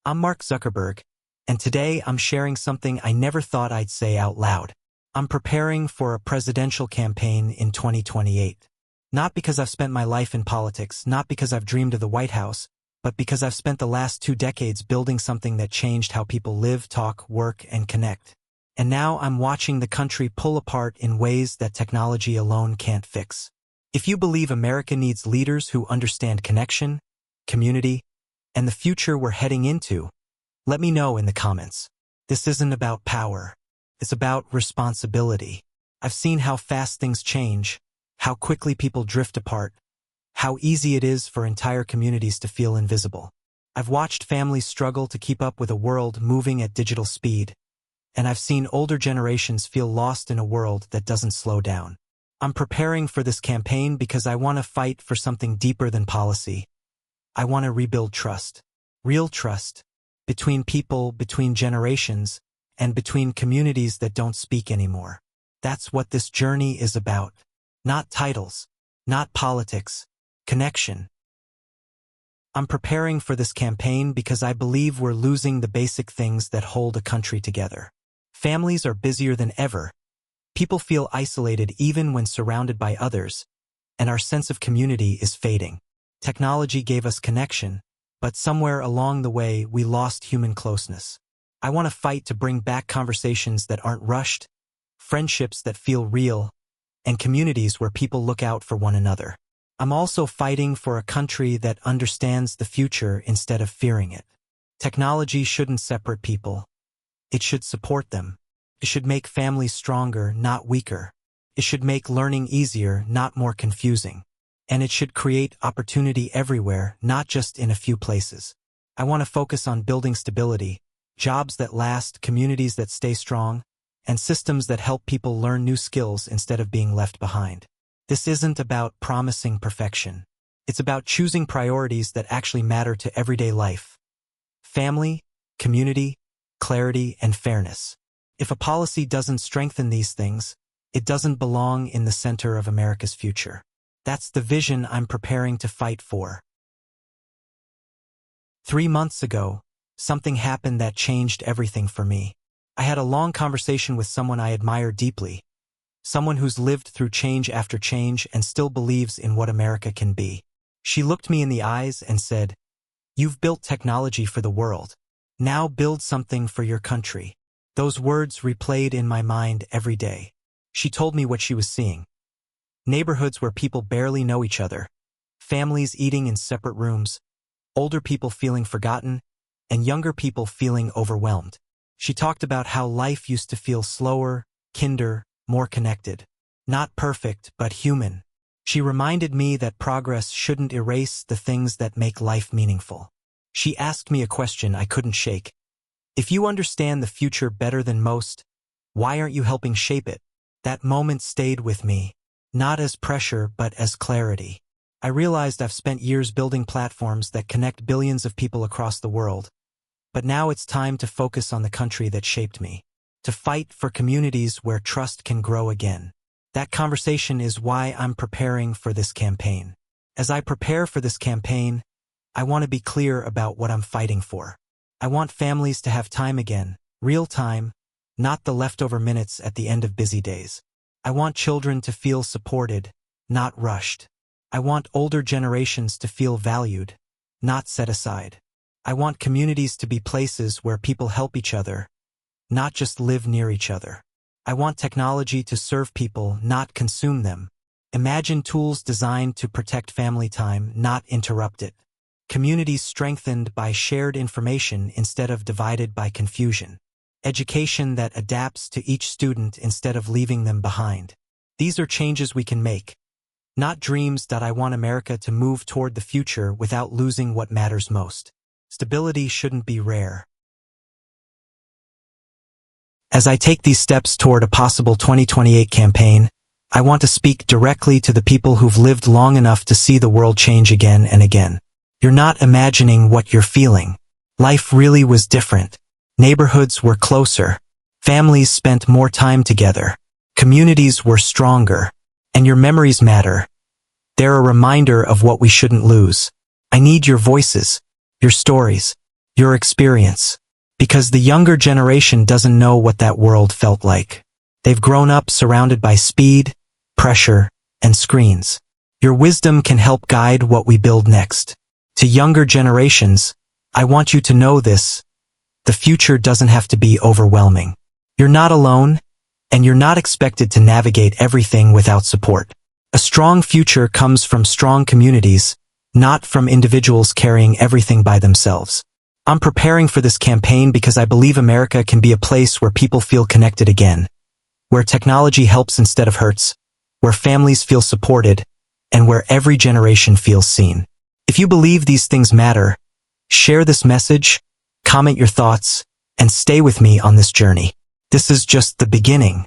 I'm Mark Zuckerberg, and today I'm sharing something I never thought I'd say out loud. I'm preparing for a presidential campaign in 2028. Not because I've spent my life in politics, not because I've dreamed of the White House, but because I've spent the last 2 decades building something that changed how people live, talk, work, and connect. And now I'm watching the country pull apart in ways that technology alone can't fix. If you believe America needs leaders who understand connection, community, and the future we're heading into, let me know in the comments. This isn't about power. It's about responsibility. I've seen how fast things change, how quickly people drift apart, how easy it is for entire communities to feel invisible. I've watched families struggle to keep up with a world moving at digital speed, and I've seen older generations feel lost in a world that doesn't slow down. I'm preparing for this campaign because I want to fight for something deeper than policy. I want to rebuild trust. Real trust. Between people, between generations, and between communities that don't speak anymore. That's what this journey is about. Not titles. Not politics. Connection. I'm preparing for this campaign because I believe we're losing the basic things that hold a country together. Families are busier than ever. People feel isolated even when surrounded by others, and our sense of community is fading. Technology gave us connection, but somewhere along the way we lost human closeness. I want to fight to bring back conversations that aren't rushed, friendships that feel real, and communities where people look out for one another. I'm also fighting for a country that understands the future instead of fearing it. Technology shouldn't separate people. It should support them. It should make families stronger, not weaker. It should make learning easier, not more confusing. And it should create opportunity everywhere, not just in a few places. I want to focus on building stability, jobs that last, communities that stay strong, and systems that help people learn new skills instead of being left behind. This isn't about promising perfection. It's about choosing priorities that actually matter to everyday life. Family, community, clarity, and fairness. If a policy doesn't strengthen these things, it doesn't belong in the center of America's future. That's the vision I'm preparing to fight for. 3 months ago, something happened that changed everything for me. I had a long conversation with someone I admire deeply, someone who's lived through change after change and still believes in what America can be. She looked me in the eyes and said, "You've built technology for the world. Now build something for your country." Those words replayed in my mind every day. She told me what she was seeing. Neighborhoods where people barely know each other, families eating in separate rooms, older people feeling forgotten, and younger people feeling overwhelmed. She talked about how life used to feel slower, kinder, more connected. Not perfect, but human. She reminded me that progress shouldn't erase the things that make life meaningful. She asked me a question I couldn't shake. If you understand the future better than most, why aren't you helping shape it? That moment stayed with me, not as pressure but as clarity. I realized I've spent years building platforms that connect billions of people across the world, but now it's time to focus on the country that shaped me, to fight for communities where trust can grow again. That conversation is why I'm preparing for this campaign. As I prepare for this campaign, I want to be clear about what I'm fighting for. I want families to have time again, real time, not the leftover minutes at the end of busy days. I want children to feel supported, not rushed. I want older generations to feel valued, not set aside. I want communities to be places where people help each other, not just live near each other. I want technology to serve people, not consume them. Imagine tools designed to protect family time, not interrupt it. Communities strengthened by shared information instead of divided by confusion. Education that adapts to each student instead of leaving them behind. These are changes we can make, not dreams. I want America to move toward the future without losing what matters most. Stability shouldn't be rare. As I take these steps toward a possible 2028 campaign, I want to speak directly to the people who've lived long enough to see the world change again and again. You're not imagining what you're feeling. Life really was different. Neighborhoods were closer. Families spent more time together. Communities were stronger. And your memories matter. They're a reminder of what we shouldn't lose. I need your voices, your stories, your experience. Because the younger generation doesn't know what that world felt like. They've grown up surrounded by speed, pressure, and screens. Your wisdom can help guide what we build next. To younger generations, I want you to know this: the future doesn't have to be overwhelming. You're not alone, and you're not expected to navigate everything without support. A strong future comes from strong communities, not from individuals carrying everything by themselves. I'm preparing for this campaign because I believe America can be a place where people feel connected again, where technology helps instead of hurts, where families feel supported, and where every generation feels seen. If you believe these things matter, share this message, comment your thoughts, and stay with me on this journey. This is just the beginning.